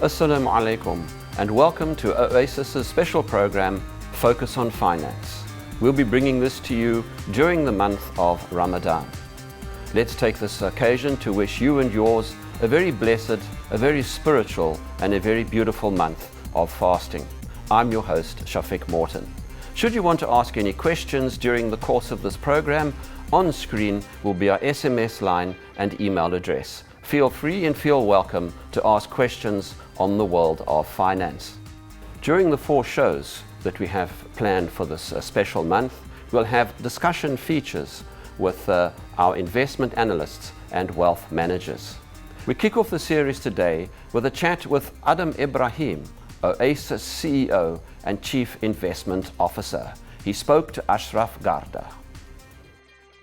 Assalamu alaikum and welcome to Oasis's special program, Focus on Finance. We'll be bringing this to you during the month of Ramadan. Let's take this occasion to wish you and yours a very blessed, a very spiritual and a very beautiful month of fasting. I'm your host, Shafiq Morton. Should you want to ask any questions during the course of this program, on screen will be our SMS line and email address. Feel free and feel welcome to ask questions on the world of finance. During the 4 shows that we have planned for this special month, we'll have discussion features with our investment analysts and wealth managers. We kick off the series today with a chat with Ebrahim, Oasis CEO and Chief Investment Officer. He spoke to Ashraf Garda.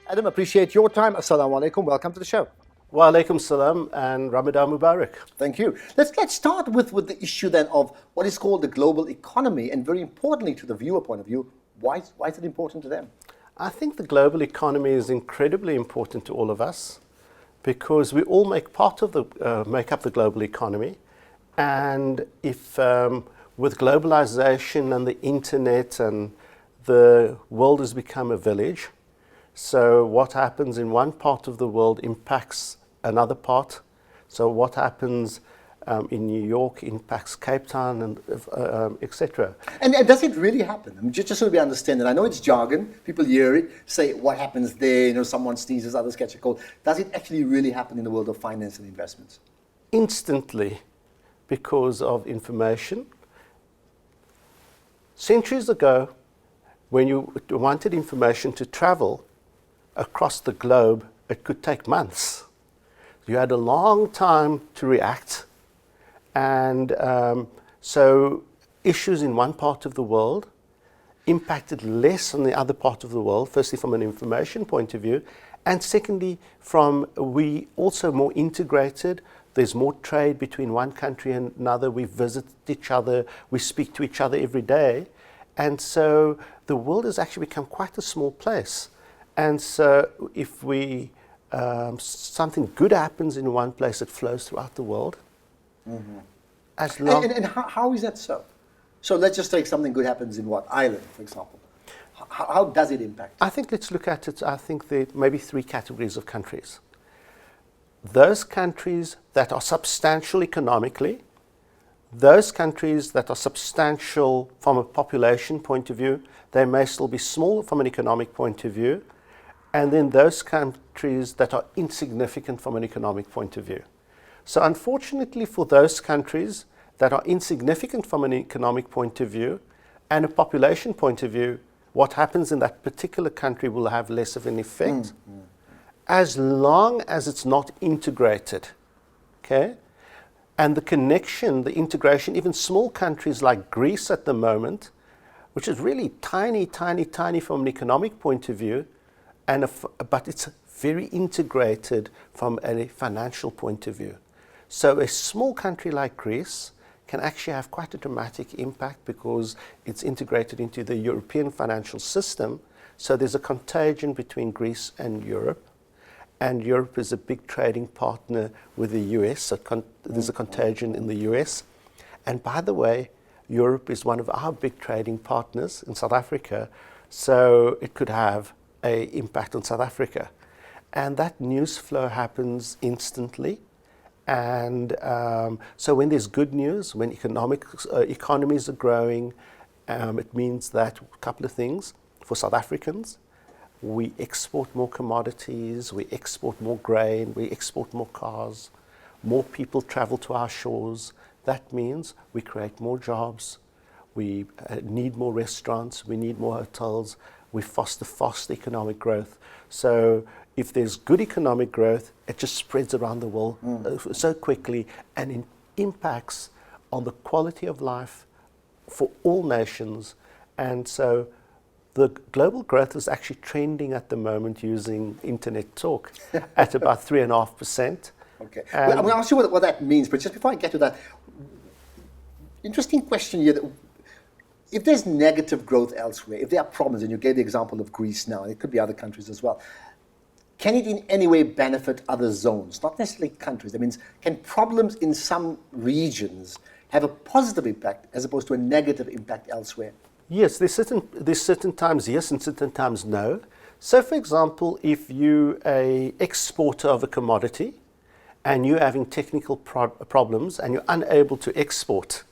Adam, appreciate your time. Assalamu alaikum. Welcome to the show. Wa alaikum salam and Ramadan Mubarak. Thank you. Let's start with the issue then of what is called the global economy, and very importantly to the viewer point of view, why is it important to them? I think the global economy is incredibly important to all of us because we all make up the global economy, and if with globalization and the internet and the world has become a village. So what happens in one part of the world impacts another part. So what happens in New York impacts Cape Town and etc. And does it really happen? I mean, just so we understand it. I know it's jargon. People hear it, say what happens there. You know, someone sneezes, others catch a cold. Does it actually really happen in the world of finance and investments? Instantly, because of information. Centuries ago, when you wanted information to travel across the globe, it could take months. You had a long time to react, and so issues in one part of the world impacted less on the other part of the world, firstly from an information point of view, and secondly we also more integrated. There's more trade between one country and another. We visit each other, we speak to each other every day, and so the world has actually become quite a small place. And so if something good happens in one place, it flows throughout the world. Mm-hmm. And how is that so? So let's just take something good happens in Ireland, for example. How does it impact? I think let's look at it, I think there may be 3 categories of countries. Those countries that are substantial economically, those countries that are substantial from a population point of view, they may still be small from an economic point of view, and then those countries that are insignificant from an economic point of view. So unfortunately for those countries that are insignificant from an economic point of view and a population point of view, what happens in that particular country will have less of an effect as long as it's not integrated, okay? And the connection, the integration, even small countries like Greece at the moment, which is really tiny from an economic point of view, but it's very integrated from a financial point of view. So a small country like Greece can actually have quite a dramatic impact because it's integrated into the European financial system. So there's a contagion between Greece and Europe. And Europe is a big trading partner with the US, so there's a contagion in the US. And by the way, Europe is one of our big trading partners in South Africa, so it could have an impact on South Africa. And that news flow happens instantly. And so when there's good news, when economies are growing, it means that a couple of things for South Africans. We export more commodities, we export more grain, we export more cars, more people travel to our shores. That means we create more jobs, we need more restaurants, we need more hotels, we foster economic growth. So if there's good economic growth, it just spreads around the world so quickly, and it impacts on the quality of life for all nations. And so the global growth is actually trending at the moment using internet talk at about 3.5%. Okay. Well, I'm going to ask you what that means, but just before I get to that, interesting question here. If there's negative growth elsewhere, if there are problems, and you gave the example of Greece now, and it could be other countries as well, can it in any way benefit other zones, not necessarily countries? That means, can problems in some regions have a positive impact as opposed to a negative impact elsewhere? Yes, there's certain times yes and certain times no. So, for example, if you're a exporter of a commodity and you're having technical problems and you're unable to export,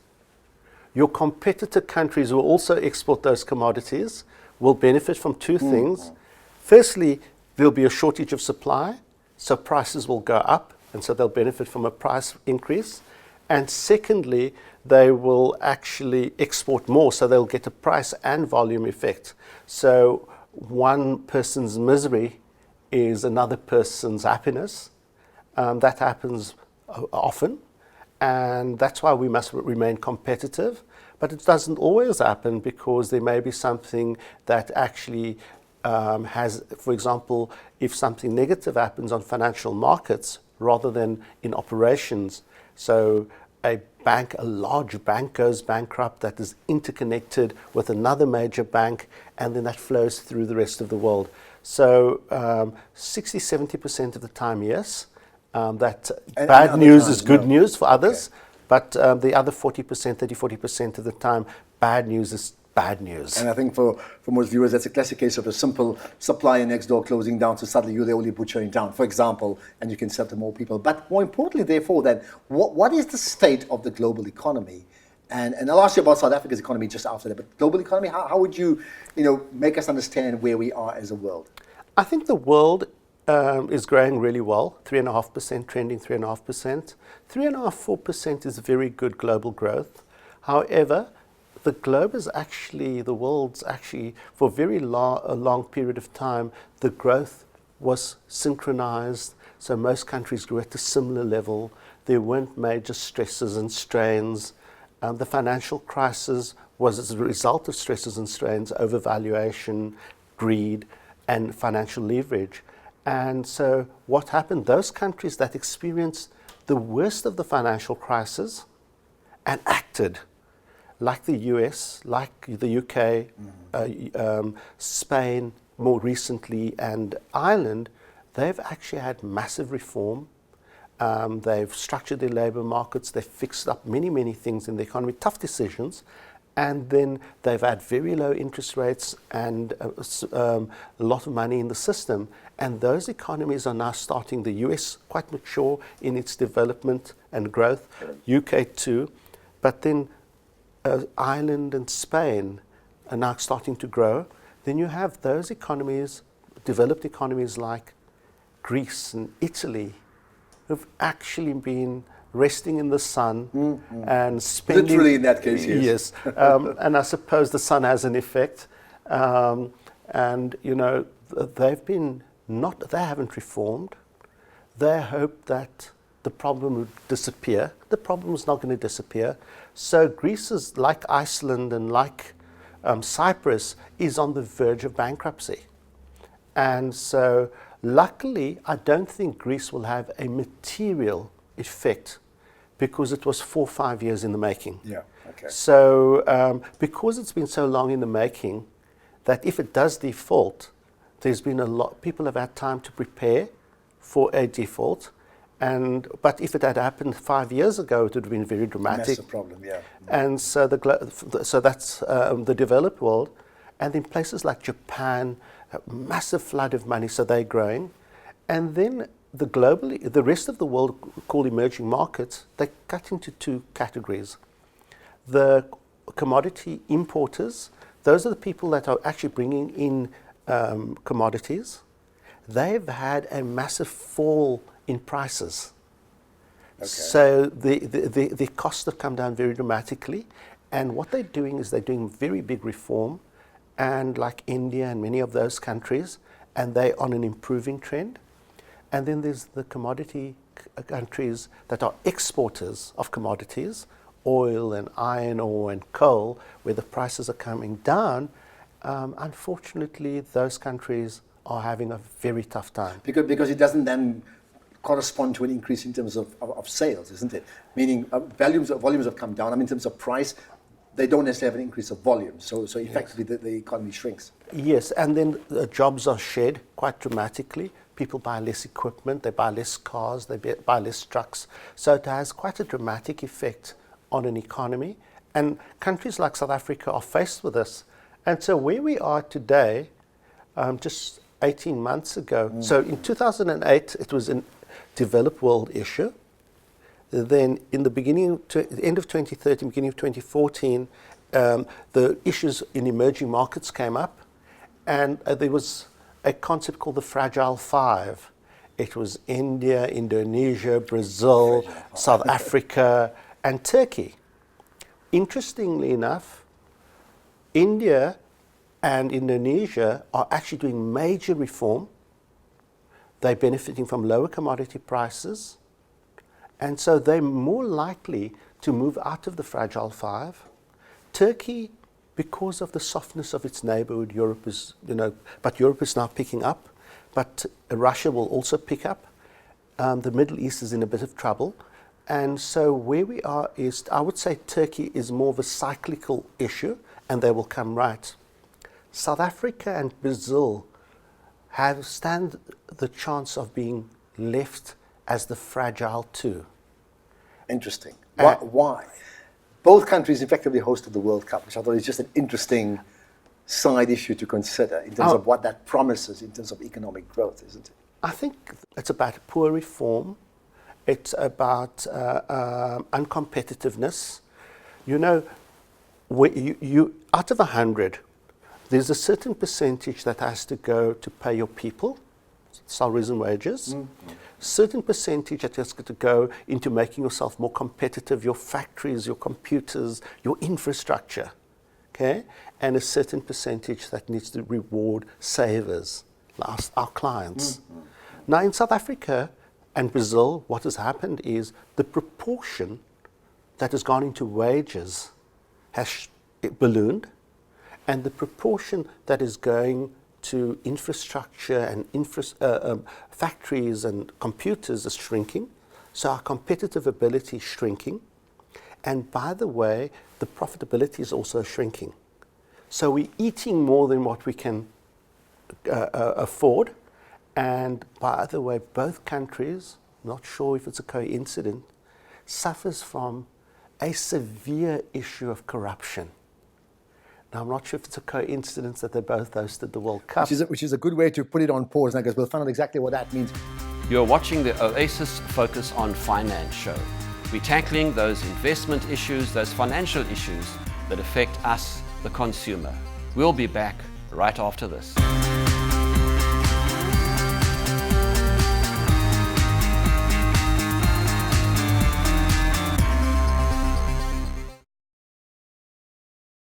your competitor countries who also export those commodities will benefit from two things. Firstly, there'll be a shortage of supply, so prices will go up, and so they'll benefit from a price increase. And secondly, they will actually export more, so they'll get a price and volume effect. So one person's misery is another person's happiness. That happens often, and that's why we must remain competitive. But it doesn't always happen, because there may be something that actually has, for example, if something negative happens on financial markets rather than in operations. So a large bank goes bankrupt that is interconnected with another major bank, and then that flows through the rest of the world. So 60-70% of the time, yes, that bad news is good news for others. Okay. But the other 30-40% of the time, bad news is bad news. And I think for most viewers, that's a classic case of a simple supplier next door closing down, so suddenly you're the only butcher in town, for example, and you can sell to more people. But more importantly, therefore, then, what is the state of the global economy? And I'll ask you about South Africa's economy just after that. But global economy, how would you make us understand where we are as a world? I think the world is growing really well, 3.5%, trending 3.5%. 3.5-4% is very good global growth. However, the world's actually, for a very long period of time, the growth was synchronized. So most countries grew at a similar level. There weren't major stresses and strains. The financial crisis was as a result of stresses and strains, overvaluation, greed, and financial leverage. And so what happened, those countries that experienced the worst of the financial crisis and acted, like the US, like the UK, Spain more recently, and Ireland, they've actually had massive reform. They've structured their labour markets, they've fixed up many things in the economy, tough decisions, and then they've had very low interest rates and a lot of money in the system. And those economies are now starting, the US quite mature in its development and growth, UK too, but then Ireland and Spain are now starting to grow. Then you have those economies, developed economies like Greece and Italy, who've actually been resting in the sun and spending... Literally in that case, yes. Yes. And I suppose the sun has an effect. And, they haven't reformed. They hope that the problem would disappear. The problem is not going to disappear. So Greece is like Iceland and like Cyprus is on the verge of bankruptcy. And so luckily, I don't think Greece will have a material effect because it was 4 or 5 years in the making. Yeah, okay. So because it's been so long in the making, that if it does default, there's been a lot, people have had time to prepare for a default. But if it had happened 5 years ago, it would have been very dramatic. Massive problem, yeah. And so that's the developed world. And in places like Japan, a massive flood of money, so they're growing. And then the rest of the world, called emerging markets, they cut into 2 categories. The commodity importers, those are the people that are actually bringing in commodities. They've had a massive fall in prices. Okay. So the costs have come down very dramatically. And what they're doing is they're doing very big reform, and like India and many of those countries, and they're on an improving trend. And then there's the commodity countries that are exporters of commodities, oil and iron ore and coal, where the prices are coming down. Unfortunately, those countries are having a very tough time. Because it doesn't then correspond to an increase in terms of sales, isn't it? Meaning volumes have come down. I mean, in terms of price, they don't necessarily have an increase of volume. So effectively, yes, the economy shrinks. Yes, and then jobs are shed quite dramatically. people buy less equipment, they buy less cars, they buy less trucks. So it has quite a dramatic effect on an economy. And countries like South Africa are faced with this. And so where we are today, just 18 months ago, so in 2008, it was a developed world issue. Then in the end of 2013, beginning of 2014, the issues in emerging markets came up, and there was a concept called the Fragile Five. It was India, Indonesia, Brazil, South Africa, and Turkey. Interestingly enough, India and Indonesia are actually doing major reform. They're benefiting from lower commodity prices, and so they're more likely to move out of the Fragile Five. Turkey, because of the softness of its neighborhood, Europe is, but Europe is now picking up, but Russia will also pick up. The Middle East is in a bit of trouble. And so where we are is, I would say Turkey is more of a cyclical issue, and they will come right. South Africa and Brazil stand the chance of being left as the fragile two. Interesting. Why? Both countries effectively hosted the World Cup, which I thought is just an interesting side issue to consider in terms of what that promises in terms of economic growth, isn't it? I think it's about poor reform. It's about uncompetitiveness. Out of 100, there's a certain percentage that has to go to pay your people, salaries and wages. Certain percentage that has to go into making yourself more competitive, your factories, your computers, your infrastructure, okay? And a certain percentage that needs to reward savers, our clients. Now in South Africa and Brazil, what has happened is the proportion that has gone into wages has ballooned, and the proportion that is going to infrastructure and factories and computers is shrinking. So our competitive ability is shrinking. And by the way, the profitability is also shrinking. So we're eating more than what we can afford. And by the way, both countries, not sure if it's a coincidence, suffers from a severe issue of corruption. Now, I'm not sure if it's a coincidence that they both hosted the World Cup. Which is a good way to put it on pause, because we'll find out exactly what that means. You're watching the Oasis Focus on Finance show. We're tackling those investment issues, those financial issues that affect us, the consumer. We'll be back right after this.